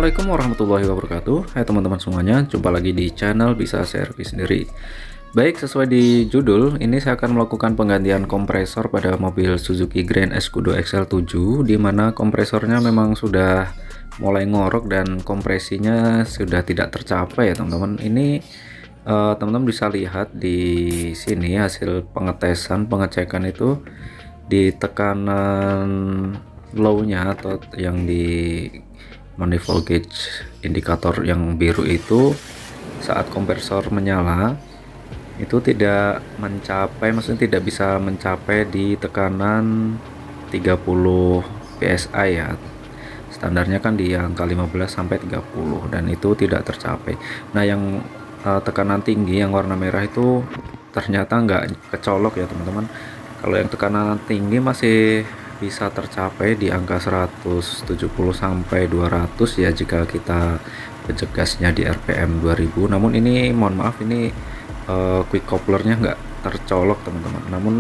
Assalamualaikum warahmatullahi wabarakatuh. Hai teman-teman semuanya, jumpa lagi di channel Bisa Servis Sendiri. Baik, sesuai di judul, ini saya akan melakukan penggantian kompresor pada mobil Suzuki Grand Escudo XL7, di mana kompresornya memang sudah mulai ngorok dan kompresinya sudah tidak tercapai ya teman-teman. Ini teman-teman bisa lihat di sini hasil pengetesan pengecekan itu di tekanan low-nya atau yang di manifold gauge indikator yang biru itu saat kompresor menyala itu tidak mencapai, maksudnya tidak bisa mencapai di tekanan 30 psi ya. Standarnya kan di angka 15 sampai 30 dan itu tidak tercapai. Nah, yang tekanan tinggi yang warna merah itu ternyata nggak kecolok ya teman-teman. Kalau yang tekanan tinggi masih bisa tercapai di angka 170 sampai 200 ya jika kita pejak gasnya di RPM 2000. Namun ini mohon maaf, ini quick couplernya nggak tercolok teman-teman. Namun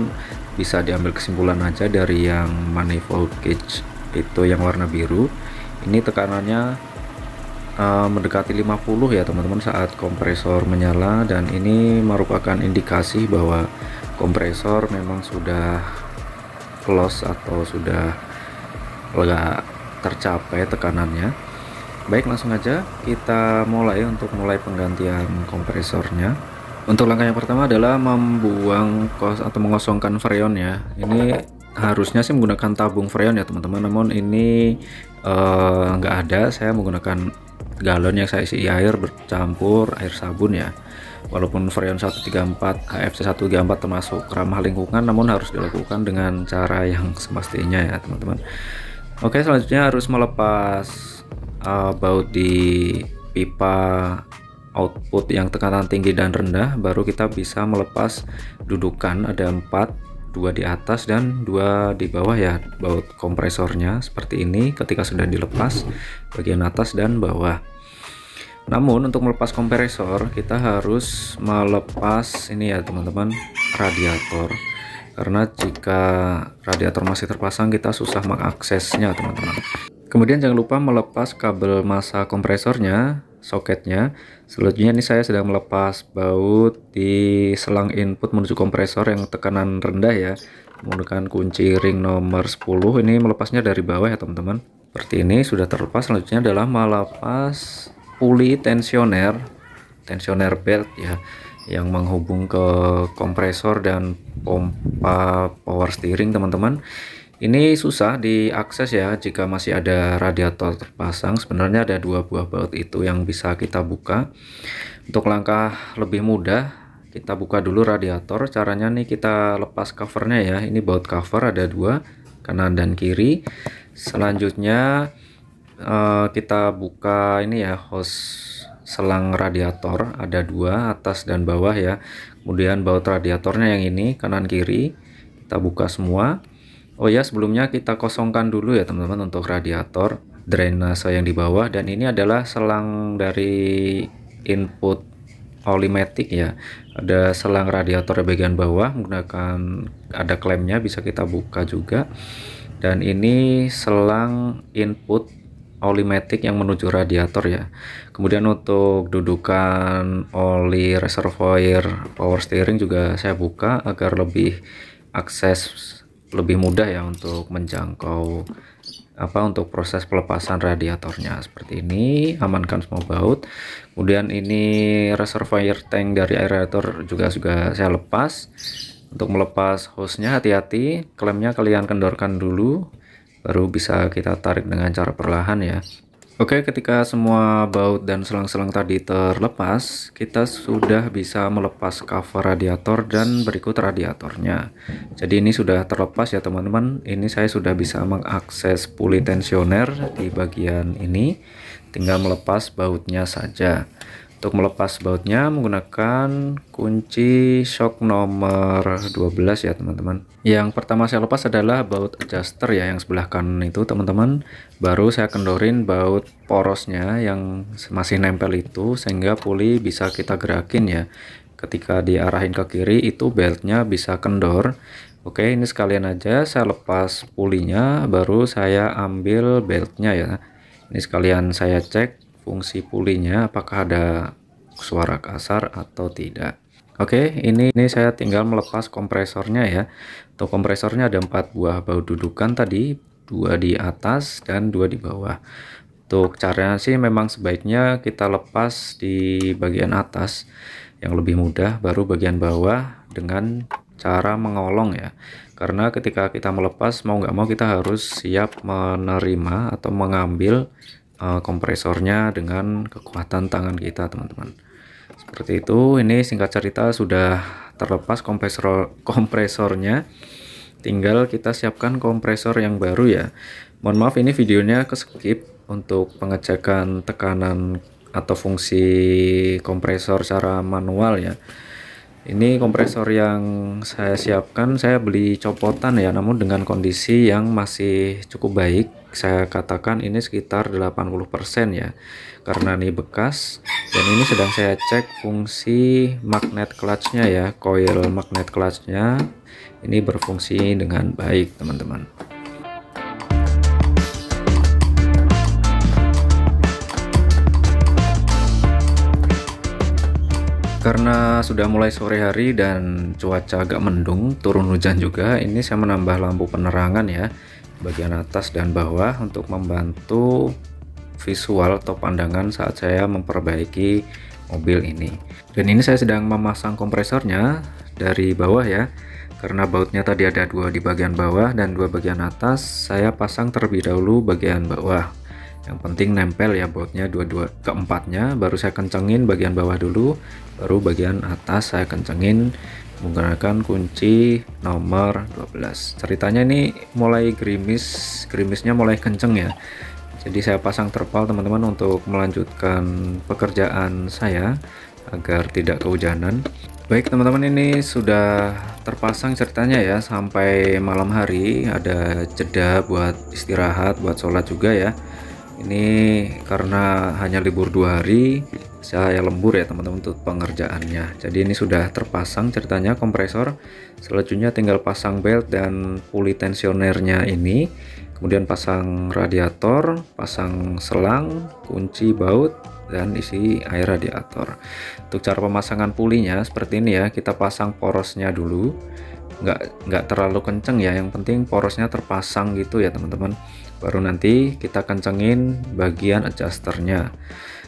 bisa diambil kesimpulan aja dari yang manifold gauge itu yang warna biru, ini tekanannya mendekati 50 ya teman-teman saat kompresor menyala, dan ini merupakan indikasi bahwa kompresor memang sudah close atau sudah nggak tercapai tekanannya. Baik, langsung aja kita mulai untuk penggantian kompresornya. Untuk langkah yang pertama adalah membuang atau mengosongkan freon ya. Ini harusnya sih menggunakan tabung freon ya teman-teman, namun ini nggak ada. Saya menggunakan galon yang saya isi air bercampur air sabun ya. Walaupun freon 134 HFC 134 termasuk ramah lingkungan, namun harus dilakukan dengan cara yang semestinya ya teman-teman. Oke, selanjutnya harus melepas baut di pipa output yang tekanan tinggi dan rendah, baru kita bisa melepas dudukan. Ada 4, 2 di atas dan 2 di bawah ya baut kompresornya seperti ini. Ketika sudah dilepas bagian atas dan bawah. Namun untuk melepas kompresor kita harus melepas ini ya teman-teman, radiator, karena jika radiator masih terpasang kita susah mengaksesnya teman-teman. Kemudian jangan lupa melepas kabel massa kompresornya, soketnya. Selanjutnya ini saya sedang melepas baut di selang input menuju kompresor yang tekanan rendah ya, menggunakan kunci ring nomor 10. Ini melepasnya dari bawah ya teman-teman, seperti ini sudah terlepas. Selanjutnya adalah melepas puli tensioner belt ya, yang menghubung ke kompresor dan pompa power steering teman-teman. Ini susah diakses ya jika masih ada radiator terpasang. Sebenarnya ada 2 buah baut itu yang bisa kita buka. Untuk langkah lebih mudah, kita buka dulu radiator. Caranya nih, kita lepas covernya ya. Ini baut cover ada 2, kanan dan kiri. Selanjutnya kita buka ini ya, hose selang radiator ada 2, atas dan bawah ya. Kemudian baut radiatornya yang ini kanan kiri kita buka semua. Oh ya, sebelumnya kita kosongkan dulu ya teman-teman untuk radiator drainase yang di bawah, dan ini adalah selang dari input olimatic ya. Ada selang radiator di bagian bawah menggunakan, ada klemnya, bisa kita buka juga. Dan ini selang input olimatic yang menuju radiator ya. Kemudian untuk dudukan oli reservoir power steering juga saya buka agar lebih akses, lebih mudah ya untuk menjangkau untuk proses pelepasan radiatornya. Seperti ini, amankan semua baut. Kemudian ini reservoir tank dari aerator juga saya lepas. Untuk melepas hose-nya hati-hati, klemnya kalian kendorkan dulu, baru bisa kita tarik dengan cara perlahan ya. Oke, ketika semua baut dan selang-selang tadi terlepas, kita sudah bisa melepas cover radiator dan berikut radiatornya. Jadi ini sudah terlepas ya teman-teman. Ini saya sudah bisa mengakses puli tensioner di bagian ini, tinggal melepas bautnya saja. Untuk melepas bautnya menggunakan kunci shock nomor 12 ya teman-teman. Yang pertama saya lepas adalah baut adjuster ya, yang sebelah kanan itu teman-teman. Baru saya kendorin baut porosnya yang masih nempel itu, sehingga puli bisa kita gerakin ya. Ketika diarahin ke kiri itu beltnya bisa kendor. Oke, ini sekalian aja saya lepas pulinya, baru saya ambil beltnya ya. Ini sekalian saya cek fungsi pulinya apakah ada suara kasar atau tidak. Oke, ini saya tinggal melepas kompresornya ya. Untuk kompresornya ada 4 buah baut dudukan tadi, 2 di atas dan 2 di bawah. Untuk caranya sih memang sebaiknya kita lepas di bagian atas yang lebih mudah, baru bagian bawah dengan cara mengolong ya. Karena ketika kita melepas, mau nggak mau kita harus siap menerima atau mengambil kompresornya dengan kekuatan tangan kita, teman-teman. Seperti itu. Ini singkat cerita sudah terlepas kompresornya, tinggal kita siapkan kompresor yang baru ya. Mohon maaf ini videonya ke skip untuk pengecekan tekanan atau fungsi kompresor secara manual ya. Ini kompresor yang saya siapkan saya beli copotan ya, namun dengan kondisi yang masih cukup baik. Saya katakan ini sekitar 80% ya, karena ini bekas. Dan ini sedang saya cek fungsi magnet clutchnya ya, coil magnet clutchnya ini berfungsi dengan baik, teman-teman. Karena sudah mulai sore hari dan cuaca agak mendung, turun hujan juga, ini saya menambah lampu penerangan ya, bagian atas dan bawah untuk membantu visual atau pandangan saat saya memperbaiki mobil ini. Dan ini saya sedang memasang kompresornya dari bawah ya, karena bautnya tadi ada 2 di bagian bawah dan 2 bagian atas. Saya pasang terlebih dahulu bagian bawah. Yang penting nempel ya bautnya keempatnya, baru saya kencengin bagian bawah dulu, baru bagian atas saya kencengin menggunakan kunci nomor 12. Ceritanya ini mulai gerimisnya mulai kenceng ya. Jadi saya pasang terpal, teman-teman, untuk melanjutkan pekerjaan saya agar tidak kehujanan. Baik teman-teman, ini sudah terpasang ceritanya ya, sampai malam hari ada jeda buat istirahat, buat sholat juga ya. Ini karena hanya libur 2 hari, saya lembur ya teman-teman untuk pengerjaannya. Jadi ini sudah terpasang ceritanya kompresor. Selanjutnya tinggal pasang belt dan puli tensionernya ini, kemudian pasang radiator, pasang selang, kunci baut, dan isi air radiator. Untuk cara pemasangan pulinya seperti ini ya, kita pasang porosnya dulu, nggak terlalu kenceng ya, yang penting porosnya terpasang gitu ya teman-teman. Baru nanti kita kencengin bagian adjusternya.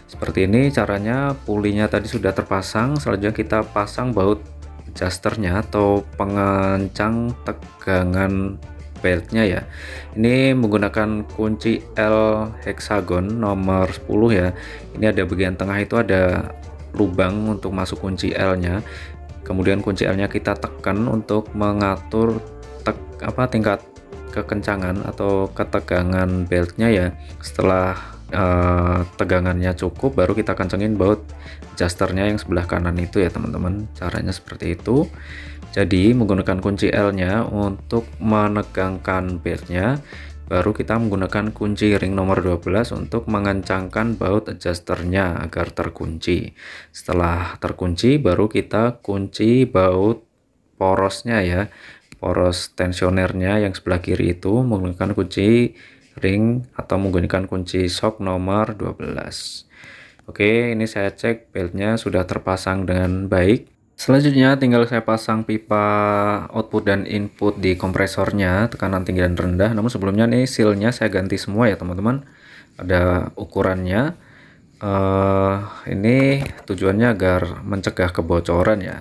Seperti ini caranya. Pulinya tadi sudah terpasang, selanjutnya kita pasang baut adjusternya atau pengencang tegangan beltnya ya. Ini menggunakan kunci L hexagon nomor 10 ya. Ini ada bagian tengah itu ada lubang untuk masuk kunci L nya, kemudian kunci L nya kita tekan untuk mengatur tingkat kekencangan atau ketegangan beltnya ya. Setelah tegangannya cukup, baru kita kencengin baut adjusternya yang sebelah kanan itu ya teman-teman. Caranya seperti itu. Jadi menggunakan kunci L nya untuk menegangkan beltnya, baru kita menggunakan kunci ring nomor 12 untuk mengencangkan baut adjusternya agar terkunci. Setelah terkunci, baru kita kunci baut porosnya ya, poros tensionernya yang sebelah kiri itu menggunakan kunci ring atau menggunakan kunci shock nomor 12. Oke, ini saya cek beltnya sudah terpasang dengan baik. Selanjutnya tinggal saya pasang pipa output dan input di kompresornya, tekanan tinggi dan rendah. Namun sebelumnya nih sealnya saya ganti semua ya teman-teman, ada ukurannya. Ini tujuannya agar mencegah kebocoran ya,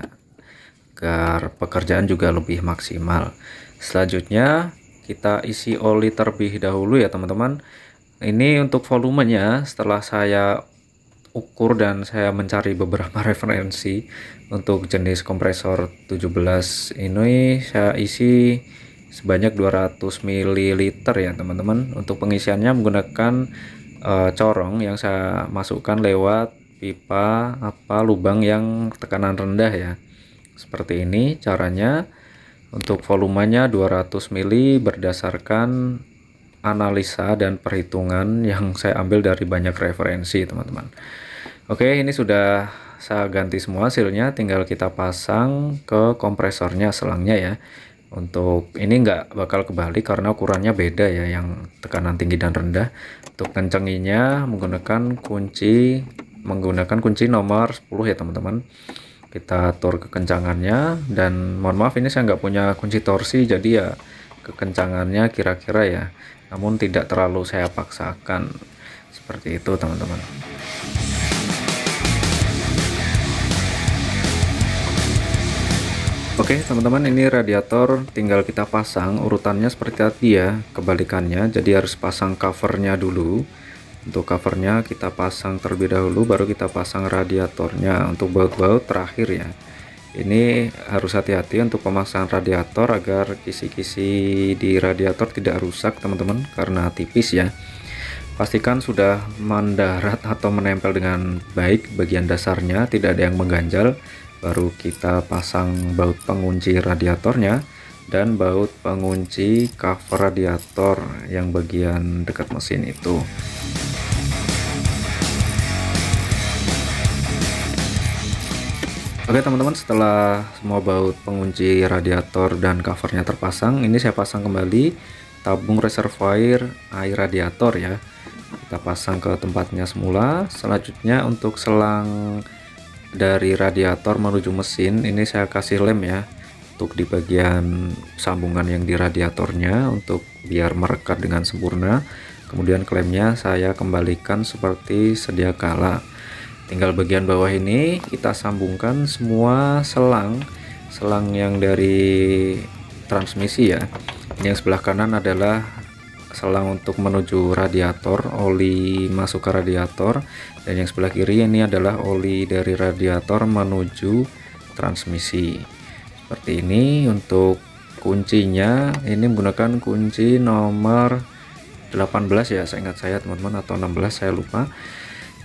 agar pekerjaan juga lebih maksimal. Selanjutnya kita isi oli terlebih dahulu ya teman-teman. Ini untuk volumenya setelah saya ukur dan saya mencari beberapa referensi untuk jenis kompresor 17 ini, saya isi sebanyak 200 ml ya teman-teman. Untuk pengisiannya menggunakan corong yang saya masukkan lewat pipa lubang yang tekanan rendah ya. Seperti ini caranya. Untuk volumenya 200 ml berdasarkan analisa dan perhitungan yang saya ambil dari banyak referensi teman-teman. Oke, ini sudah saya ganti semua sealnya, tinggal kita pasang ke kompresornya selangnya ya. Untuk ini nggak bakal kebalik karena ukurannya beda ya, yang tekanan tinggi dan rendah. Untuk kencenginya menggunakan kunci nomor 10 ya teman-teman. Kita atur kekencangannya, dan mohon maaf ini saya nggak punya kunci torsi, jadi ya kekencangannya kira-kira ya, namun tidak terlalu saya paksakan. Seperti itu teman-teman. Oke teman-teman, ini radiator tinggal kita pasang urutannya seperti tadi ya, kebalikannya. Jadi harus pasang covernya dulu. Untuk covernya kita pasang terlebih dahulu, baru kita pasang radiatornya. Untuk baut-baut terakhir ya. Ini harus hati-hati untuk pemasangan radiator agar kisi-kisi di radiator tidak rusak teman-teman, karena tipis ya. Pastikan sudah mendarat atau menempel dengan baik bagian dasarnya, tidak ada yang mengganjal. Baru kita pasang baut pengunci radiatornya dan baut pengunci cover radiator yang bagian dekat mesin itu. Oke teman-teman, setelah semua baut pengunci radiator dan covernya terpasang, ini saya pasang kembali tabung reservoir air radiator ya. Kita pasang ke tempatnya semula. Selanjutnya untuk selang dari radiator menuju mesin, ini saya kasih lem ya, untuk di bagian sambungan yang di radiatornya, untuk biar merekat dengan sempurna. Kemudian klemnya saya kembalikan seperti sedia kala. Tinggal bagian bawah ini kita sambungkan semua selang yang dari transmisi ya. Ini yang sebelah kanan adalah selang untuk menuju radiator, oli masuk ke radiator, dan yang sebelah kiri ini adalah oli dari radiator menuju transmisi. Seperti ini. Untuk kuncinya ini menggunakan kunci nomor 18 ya, saya ingat saya teman-teman, atau 16 saya lupa.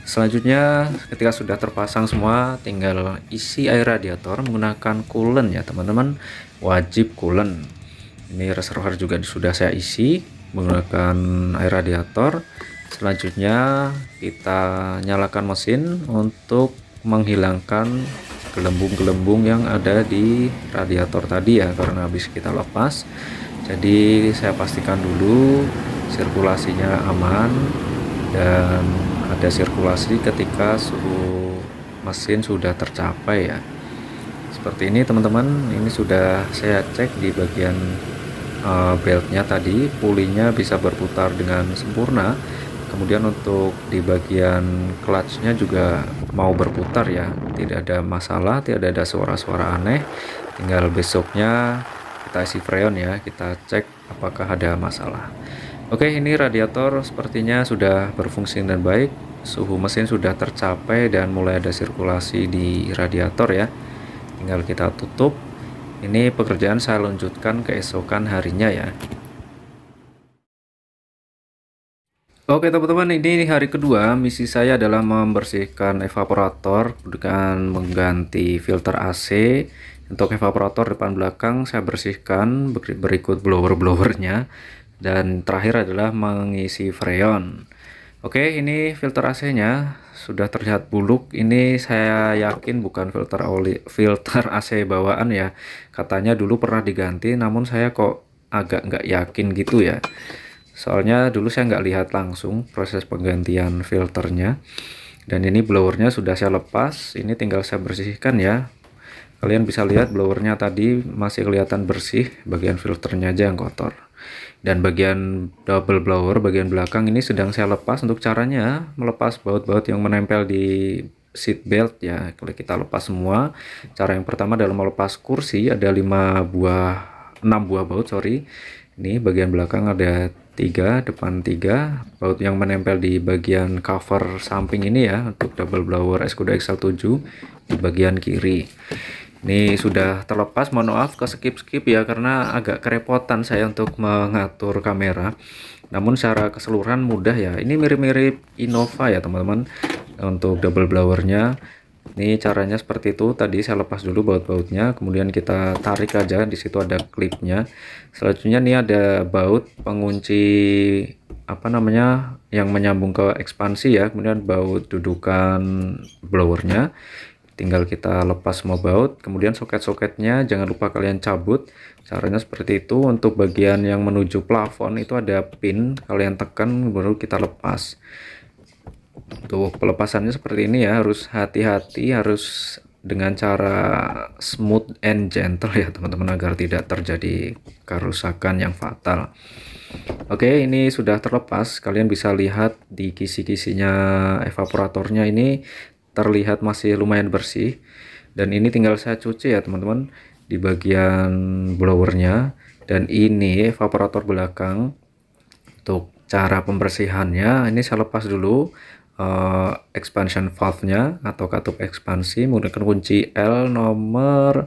Selanjutnya ketika sudah terpasang semua, tinggal isi air radiator menggunakan coolant ya teman-teman, wajib coolant. Ini reservoir juga sudah saya isi menggunakan air radiator. Selanjutnya kita nyalakan mesin untuk menghilangkan gelembung-gelembung yang ada di radiator tadi ya, karena habis kita lepas. Jadi saya pastikan dulu sirkulasinya aman dan ada sirkulasi ketika suhu mesin sudah tercapai ya. Seperti ini teman-teman, ini sudah saya cek di bagian beltnya tadi, pulinya bisa berputar dengan sempurna. Kemudian untuk di bagian clutchnya juga mau berputar ya, tidak ada masalah, tidak ada suara-suara aneh. Tinggal besoknya kita isi freon ya, kita cek apakah ada masalah. Oke, ini radiator sepertinya sudah berfungsi dengan baik, suhu mesin sudah tercapai dan mulai ada sirkulasi di radiator ya. Tinggal kita tutup. Ini pekerjaan saya lanjutkan keesokan harinya ya. Oke teman-teman, ini hari kedua. Misi saya adalah membersihkan evaporator dengan mengganti filter AC. Untuk evaporator depan belakang saya bersihkan, berikut blower-blowernya, dan terakhir adalah mengisi freon. Oke, ini filter AC-nya sudah terlihat buluk. Ini saya yakin bukan filter AC bawaan ya. Katanya dulu pernah diganti, namun saya kok agak nggak yakin gitu ya. Soalnya dulu saya nggak lihat langsung proses penggantian filternya. Dan ini blowernya sudah saya lepas. Ini tinggal saya bersihkan ya. Kalian bisa lihat blowernya tadi masih kelihatan bersih, bagian filternya aja yang kotor. Dan bagian double blower bagian belakang ini sedang saya lepas. Untuk caranya melepas baut-baut yang menempel di seat belt ya, kalau kita lepas semua. Cara yang pertama adalah melepas kursi, ada 6 buah baut sorry. Ini bagian belakang ada 3, depan 3 baut yang menempel di bagian cover samping ini ya, untuk double blower Escudo XL7 di bagian kiri. Ini sudah terlepas, mohon maaf ke skip ya, karena agak kerepotan saya untuk mengatur kamera. Namun secara keseluruhan mudah ya. Ini mirip-mirip Innova ya teman-teman. Untuk double blowernya ini caranya seperti itu. Tadi saya lepas dulu baut-bautnya, kemudian kita tarik aja, di situ ada klipnya. Selanjutnya ini ada baut pengunci yang menyambung ke ekspansi ya, kemudian baut dudukan blowernya. tinggal kita lepas semua baut, kemudian soket-soketnya jangan lupa kalian cabut. Caranya seperti itu. Untuk bagian yang menuju plafon itu ada pin, kalian tekan baru kita lepas. Untuk pelepasannya seperti ini ya, harus hati-hati, harus dengan cara smooth and gentle ya teman-teman, agar tidak terjadi kerusakan yang fatal. Oke, ini sudah terlepas. Kalian bisa lihat di kisi-kisinya evaporatornya ini terlihat masih lumayan bersih. Dan ini tinggal saya cuci ya teman-teman di bagian blowernya. Dan ini evaporator belakang. Untuk cara pembersihannya, ini saya lepas dulu expansion valve-nya atau katup ekspansi menggunakan kunci L nomor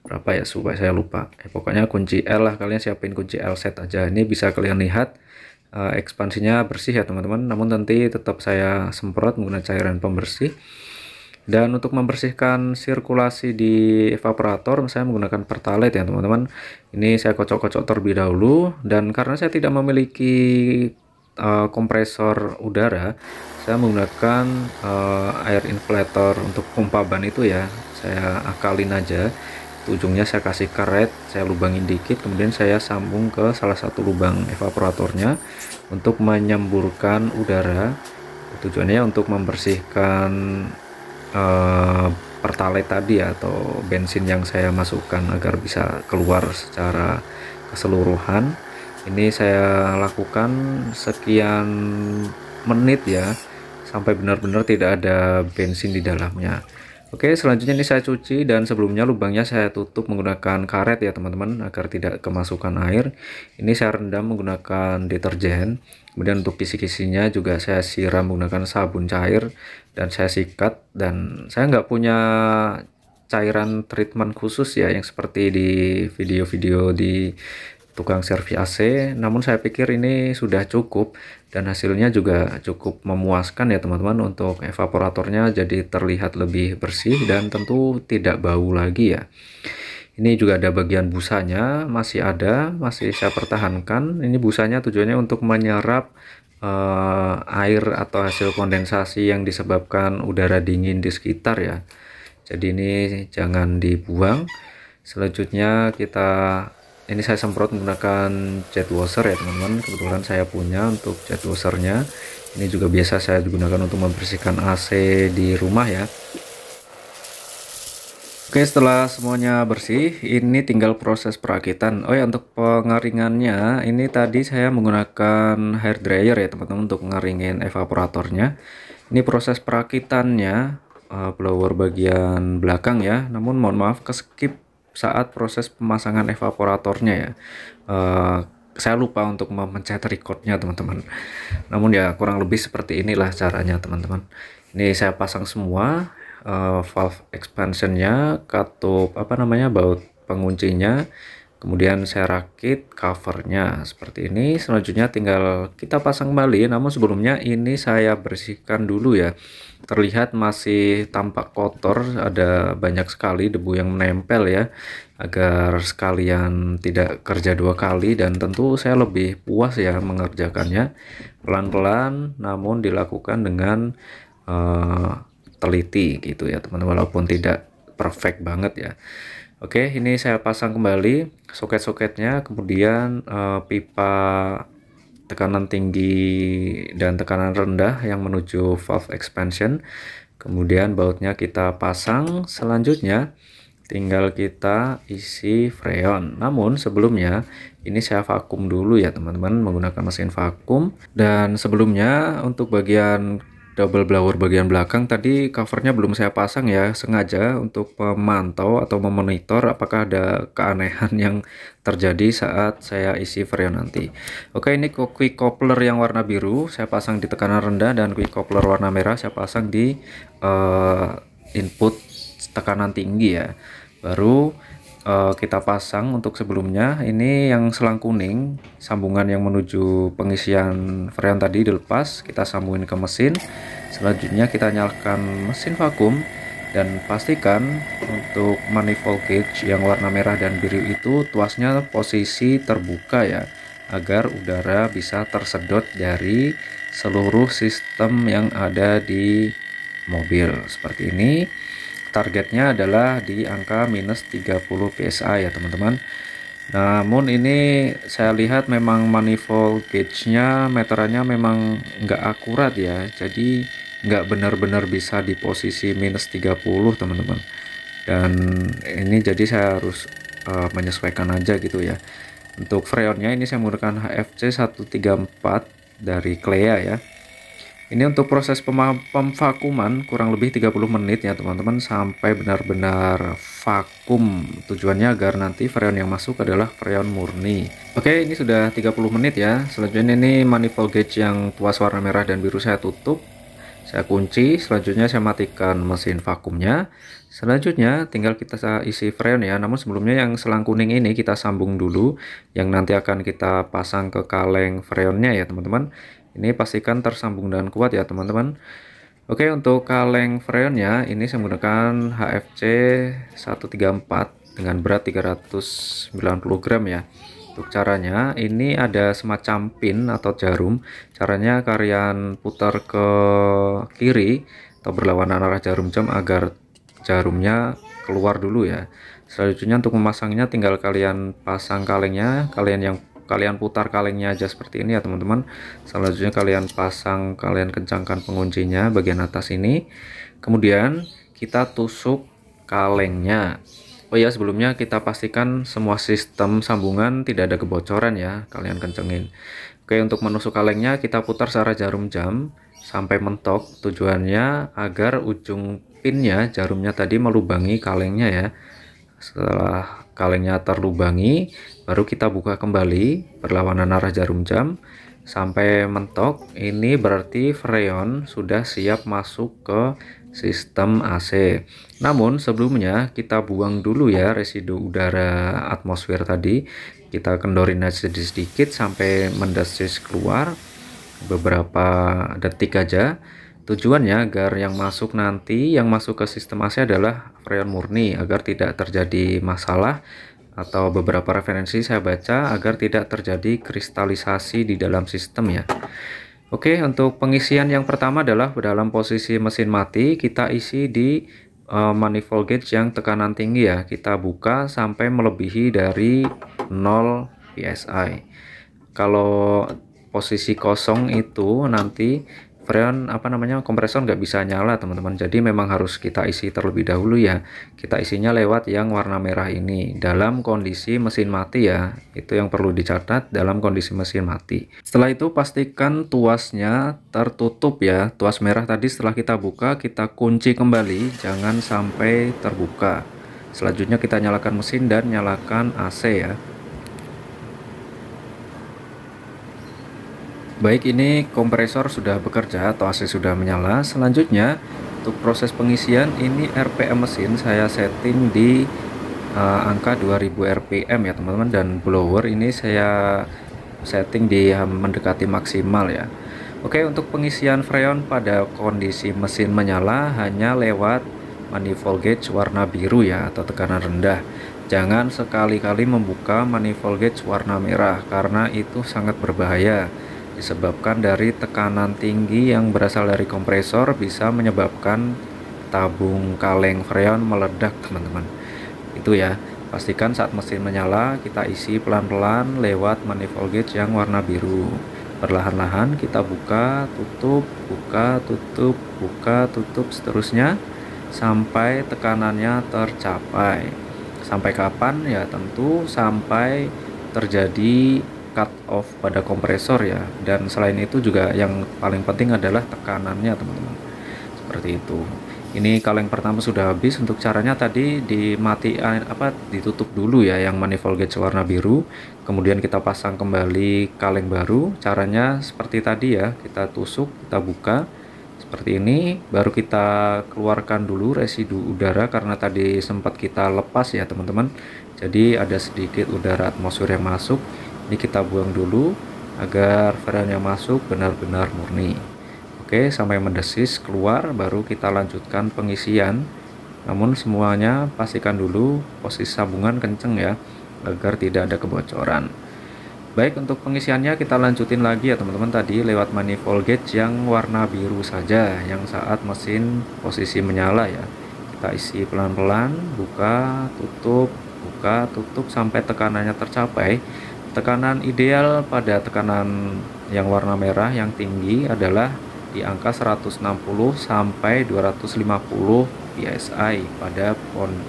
berapa ya, supaya saya lupa pokoknya kunci L lah, kalian siapin kunci L set aja. Ini bisa kalian lihat ekspansinya bersih ya teman-teman, namun nanti tetap saya semprot menggunakan cairan pembersih. Dan untuk membersihkan sirkulasi di evaporator saya menggunakan pertalite ya teman-teman. Ini saya kocok-kocok terlebih dahulu, dan karena saya tidak memiliki kompresor udara, saya menggunakan air inflator untuk pompa ban itu ya, saya akalin aja. Ujungnya saya kasih karet, saya lubangin dikit, kemudian saya sambung ke salah satu lubang evaporatornya untuk menyemburkan udara. Tujuannya untuk membersihkan pertalite tadi atau bensin yang saya masukkan agar bisa keluar secara keseluruhan. Ini saya lakukan sekian menit ya, sampai benar-benar tidak ada bensin di dalamnya. Oke, selanjutnya ini saya cuci, dan sebelumnya lubangnya saya tutup menggunakan karet ya teman-teman agar tidak kemasukan air. Ini saya rendam menggunakan deterjen. Kemudian untuk kisi-kisinya juga saya siram menggunakan sabun cair dan saya sikat. Dan saya nggak punya cairan treatment khusus ya yang seperti di video-video di tukang servis AC, namun saya pikir ini sudah cukup dan hasilnya juga cukup memuaskan ya teman-teman. Untuk evaporatornya jadi terlihat lebih bersih dan tentu tidak bau lagi ya. Ini juga ada bagian busanya, masih ada, masih saya pertahankan. Ini busanya tujuannya untuk menyerap air atau hasil kondensasi yang disebabkan udara dingin di sekitar ya. Jadi ini jangan dibuang. Selanjutnya ini saya semprot menggunakan jet washer ya teman-teman, kebetulan saya punya untuk jet washernya. Ini juga biasa saya gunakan untuk membersihkan AC di rumah ya. Oke, setelah semuanya bersih, ini tinggal proses perakitan. Oh ya, untuk pengeringannya ini tadi saya menggunakan hair dryer ya teman-teman untuk ngeringin evaporatornya. Ini proses perakitannya blower bagian belakang ya, namun mohon maaf skip saat proses pemasangan evaporatornya ya. Saya lupa untuk memencet recordnya teman-teman, namun ya kurang lebih seperti inilah caranya teman-teman. Ini saya pasang semua valve expansionnya, katup baut penguncinya, kemudian saya rakit covernya seperti ini. Selanjutnya tinggal kita pasang kembali, namun sebelumnya ini saya bersihkan dulu ya. Terlihat masih tampak kotor, ada banyak sekali debu yang menempel ya, agar sekalian tidak kerja dua kali. Dan tentu saya lebih puas ya mengerjakannya pelan-pelan namun dilakukan dengan teliti gitu ya teman-teman, walaupun tidak perfect banget ya. Oke, ini saya pasang kembali soket-soketnya, kemudian pipa tekanan tinggi dan tekanan rendah yang menuju valve expansion. Kemudian bautnya kita pasang. Selanjutnya tinggal kita isi freon. Namun sebelumnya ini saya vakum dulu ya teman-teman menggunakan mesin vakum. Dan sebelumnya untuk bagian double blower bagian belakang tadi covernya belum saya pasang ya, sengaja untuk memantau atau memonitor apakah ada keanehan yang terjadi saat saya isi freon nanti. Oke, ini quick coupler yang warna biru saya pasang di tekanan rendah, dan quick coupler warna merah saya pasang di input tekanan tinggi ya. Baru kita pasang untuk sebelumnya. Ini yang selang kuning, sambungan yang menuju pengisian freon tadi dilepas, kita sambungin ke mesin. Selanjutnya kita nyalakan mesin vakum dan pastikan untuk manifold gauge yang warna merah dan biru itu tuasnya posisi terbuka ya, agar udara bisa tersedot dari seluruh sistem yang ada di mobil seperti ini. targetnya adalah di angka minus 30 PSI ya teman-teman. Namun ini saya lihat memang manifold gauge-nya meterannya memang nggak akurat ya, jadi nggak benar-benar bisa di posisi minus 30 teman-teman. Dan ini jadi saya harus menyesuaikan aja gitu ya. Untuk freonnya ini saya menggunakan HFC 134 dari Clea ya. Ini untuk proses pemvakuman kurang lebih 30 menit ya teman-teman, sampai benar-benar vakum. Tujuannya agar nanti freon yang masuk adalah freon murni. Oke, ini sudah 30 menit ya. Selanjutnya ini manifold gauge yang tuas warna merah dan biru saya tutup. Saya kunci. Selanjutnya saya matikan mesin vakumnya. Selanjutnya tinggal kita isi freon ya. Namun sebelumnya yang selang kuning ini kita sambung dulu, yang nanti akan kita pasang ke kaleng freonnya ya teman-teman. Ini pastikan tersambung dengan kuat ya teman-teman. Oke, untuk kaleng freonnya ini saya menggunakan HFC 134 dengan berat 390 gram ya. Untuk caranya ini ada semacam pin atau jarum. Caranya kalian putar ke kiri atau berlawanan arah jarum jam agar jarumnya keluar dulu ya. Selanjutnya untuk memasangnya tinggal kalian pasang kalengnya, kalian putar kalengnya aja seperti ini ya teman-teman. Selanjutnya kalian pasang, kalian kencangkan penguncinya bagian atas ini. Kemudian kita tusuk kalengnya. Oh ya, sebelumnya kita pastikan semua sistem sambungan tidak ada kebocoran ya, kalian kencengin. Oke, untuk menusuk kalengnya kita putar searah jarum jam sampai mentok. Tujuannya agar ujung pinnya, jarumnya tadi melubangi kalengnya ya. Setelah kalengnya terlubangi, baru kita buka kembali berlawanan arah jarum jam sampai mentok. Ini berarti freon sudah siap masuk ke sistem AC. Namun sebelumnya kita buang dulu ya residu udara atmosfer tadi. Kita kendorin aja sedikit sampai mendesis keluar beberapa detik aja. Tujuannya agar yang masuk ke sistem AC adalah freon murni, agar tidak terjadi masalah, atau beberapa referensi saya baca agar tidak terjadi kristalisasi di dalam sistem ya. Oke, untuk pengisian yang pertama adalah dalam posisi mesin mati, kita isi di manifold gauge yang tekanan tinggi ya. Kita buka sampai melebihi dari 0 PSI. Kalau posisi kosong itu nanti freon kompresor nggak bisa nyala teman-teman. Jadi memang harus kita isi terlebih dahulu ya. Kita isinya lewat yang warna merah ini dalam kondisi mesin mati ya. Itu yang perlu dicatat, dalam kondisi mesin mati. Setelah itu pastikan tuasnya tertutup ya. Tuas merah tadi setelah kita buka kita kunci kembali, jangan sampai terbuka. Selanjutnya kita nyalakan mesin dan nyalakan AC ya. Baik, ini kompresor sudah bekerja atau AC sudah menyala. Selanjutnya untuk proses pengisian ini RPM mesin saya setting di angka 2000 RPM ya teman-teman, dan blower ini saya setting di mendekati maksimal ya. Oke, untuk pengisian freon pada kondisi mesin menyala hanya lewat manifold gauge warna biru ya atau tekanan rendah. Jangan sekali-kali membuka manifold gauge warna merah karena itu sangat berbahaya. Disebabkan dari tekanan tinggi yang berasal dari kompresor bisa menyebabkan tabung kaleng freon meledak teman-teman. Itu ya, pastikan saat mesin menyala kita isi pelan-pelan lewat manifold gauge yang warna biru. Perlahan-lahan kita buka, tutup, buka, tutup, buka, tutup, seterusnya sampai tekanannya tercapai. Sampai kapan ya? Tentu sampai terjadi cut off pada kompresor ya. Dan selain itu juga yang paling penting adalah tekanannya teman-teman, seperti itu. Ini kaleng pertama sudah habis. Untuk caranya tadi ditutup dulu ya yang manifold gauge warna biru, kemudian kita pasang kembali kaleng baru. Caranya seperti tadi ya, kita tusuk, kita buka seperti ini, baru kita keluarkan dulu residu udara karena tadi sempat kita lepas ya teman-teman. Jadi ada sedikit udara atmosfer yang masuk. Ini kita buang dulu agar freon yang masuk benar-benar murni. Oke, sampai mendesis keluar baru kita lanjutkan pengisian. Namun semuanya pastikan dulu posisi sambungan kenceng ya agar tidak ada kebocoran. Baik, untuk pengisiannya kita lanjutin lagi ya teman-teman, tadi lewat manifold gauge yang warna biru saja yang saat mesin posisi menyala ya. kita isi pelan-pelan, buka, tutup sampai tekanannya tercapai. Tekanan ideal pada tekanan yang warna merah yang tinggi adalah di angka 160 sampai 250 psi pada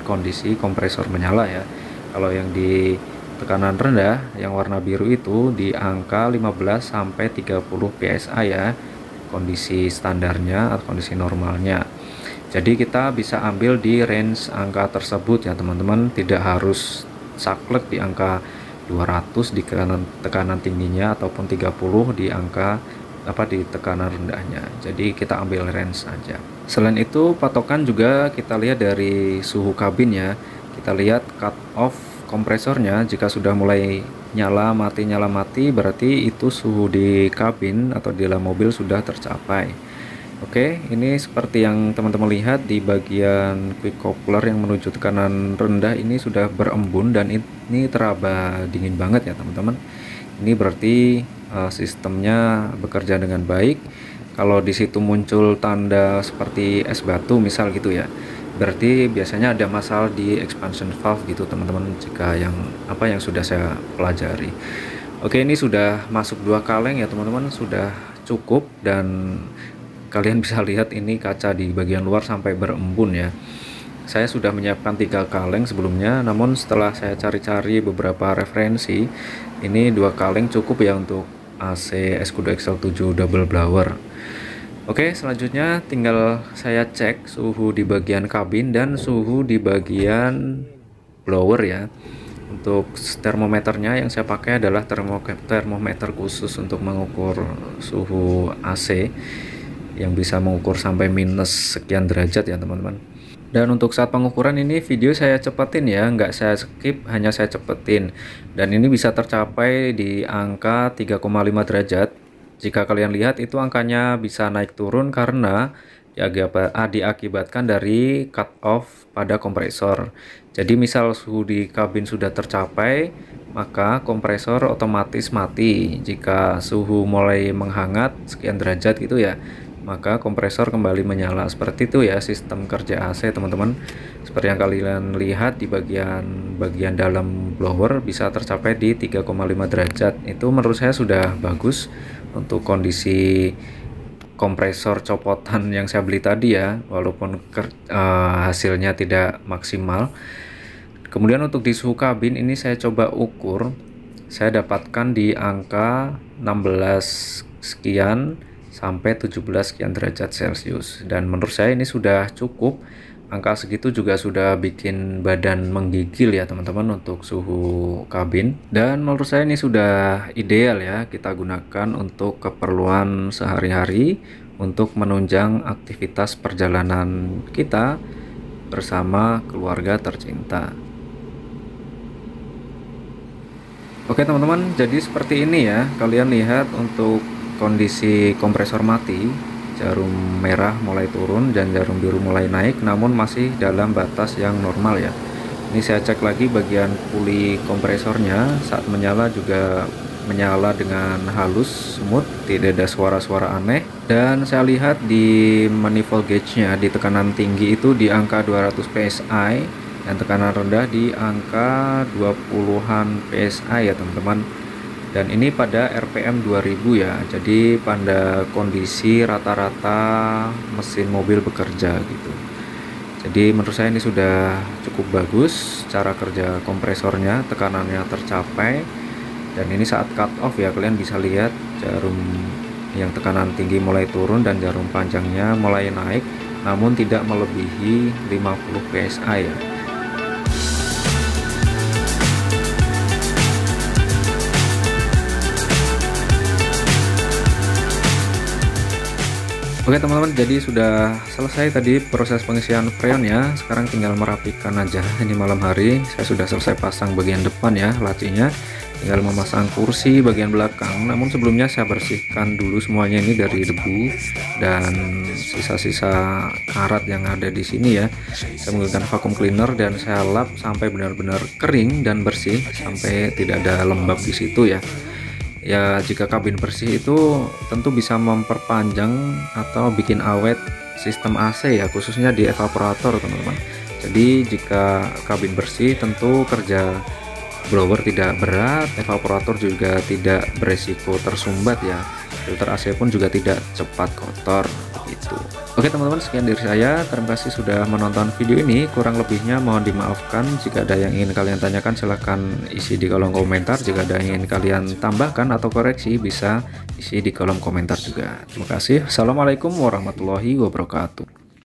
kondisi kompresor menyala ya. Kalau yang di tekanan rendah yang warna biru itu di angka 15 sampai 30 psi ya, kondisi standarnya atau kondisi normalnya. Jadi kita bisa ambil di range angka tersebut ya teman-teman, tidak harus saklek di angka 200 di tekanan tingginya ataupun 30 di angka di tekanan rendahnya. Jadi kita ambil range saja. Selain itu patokan juga kita lihat dari suhu kabin ya. Kita lihat cut off kompresornya, jika sudah mulai nyala mati berarti itu suhu di kabin atau di dalam mobil sudah tercapai. Oke, ini seperti yang teman-teman lihat di bagian quick coupler yang menuju tekanan rendah ini sudah berembun dan ini teraba dingin banget ya teman-teman. Ini berarti sistemnya bekerja dengan baik. Kalau di situ muncul tanda seperti es batu misal gitu ya, berarti biasanya ada masalah di expansion valve gitu teman-teman, jika yang sudah saya pelajari. Oke, ini sudah masuk 2 kaleng ya teman-teman, sudah cukup. Dan kalian bisa lihat ini kaca di bagian luar sampai berembun ya. Saya sudah menyiapkan 3 kaleng sebelumnya, namun setelah saya cari-cari beberapa referensi, ini 2 kaleng cukup ya untuk AC Escudo XL7 double blower. Oke, selanjutnya tinggal saya cek suhu di bagian kabin dan suhu di bagian blower ya. Untuk termometernya yang saya pakai adalah termometer khusus untuk mengukur suhu AC yang bisa mengukur sampai minus sekian derajat ya teman-teman. Dan untuk saat pengukuran ini video saya cepetin ya, nggak saya skip, hanya saya cepetin. Dan ini bisa tercapai di angka 3,5 derajat. Jika kalian lihat itu angkanya bisa naik turun karena diakibatkan dari cut off pada kompresor. Jadi misal suhu di kabin sudah tercapai, maka kompresor otomatis mati. Jika suhu mulai menghangat sekian derajat gitu ya, maka kompresor kembali menyala. Seperti itu ya sistem kerja AC teman-teman. Seperti yang kalian lihat di bagian dalam blower bisa tercapai di 3,5 derajat. Itu menurut saya sudah bagus untuk kondisi kompresor copotan yang saya beli tadi ya, walaupun hasilnya tidak maksimal. Kemudian untuk di suhu kabin ini saya coba ukur, saya dapatkan di angka 16 sekian sampai 17 sekian derajat Celcius, dan menurut saya ini sudah cukup. Angka segitu juga sudah bikin badan menggigil ya teman-teman untuk suhu kabin, dan menurut saya ini sudah ideal ya kita gunakan untuk keperluan sehari-hari untuk menunjang aktivitas perjalanan kita bersama keluarga tercinta. Oke teman-teman, jadi seperti ini ya, kalian lihat untuk kondisi kompresor mati, jarum merah mulai turun dan jarum biru mulai naik, namun masih dalam batas yang normal ya. Ini saya cek lagi bagian puli kompresornya, saat menyala juga menyala dengan halus, smooth, tidak ada suara-suara aneh. Dan saya lihat di manifold gauge-nya di tekanan tinggi itu di angka 200 psi dan tekanan rendah di angka 20-an psi ya teman-teman. Dan ini pada RPM 2000 ya, jadi pada kondisi rata-rata mesin mobil bekerja gitu. Jadi menurut saya ini sudah cukup bagus cara kerja kompresornya, tekanannya tercapai. Dan ini saat cut off ya, kalian bisa lihat jarum yang tekanan tinggi mulai turun dan jarum panjangnya mulai naik, namun tidak melebihi 50 psi ya. Oke teman-teman, jadi sudah selesai tadi proses pengisian freon ya. Sekarang tinggal merapikan aja. Ini malam hari saya sudah selesai pasang bagian depan ya, lacinya. Tinggal memasang kursi bagian belakang. Namun sebelumnya saya bersihkan dulu semuanya ini dari debu dan sisa-sisa karat yang ada di sini ya. Saya menggunakan vacuum cleaner dan saya lap sampai benar-benar kering dan bersih, sampai tidak ada lembab di situ ya. Ya, jika kabin bersih itu tentu bisa memperpanjang atau bikin awet sistem AC ya, khususnya di evaporator teman-teman. Jadi jika kabin bersih tentu kerja blower tidak berat, evaporator juga tidak beresiko tersumbat ya, filter AC pun juga tidak cepat kotor gitu. Oke teman-teman, sekian dari saya, terima kasih sudah menonton video ini. Kurang lebihnya mohon dimaafkan. Jika ada yang ingin kalian tanyakan silahkan isi di kolom komentar. Jika ada yang ingin kalian tambahkan atau koreksi bisa isi di kolom komentar juga. Terima kasih. Assalamualaikum warahmatullahi wabarakatuh.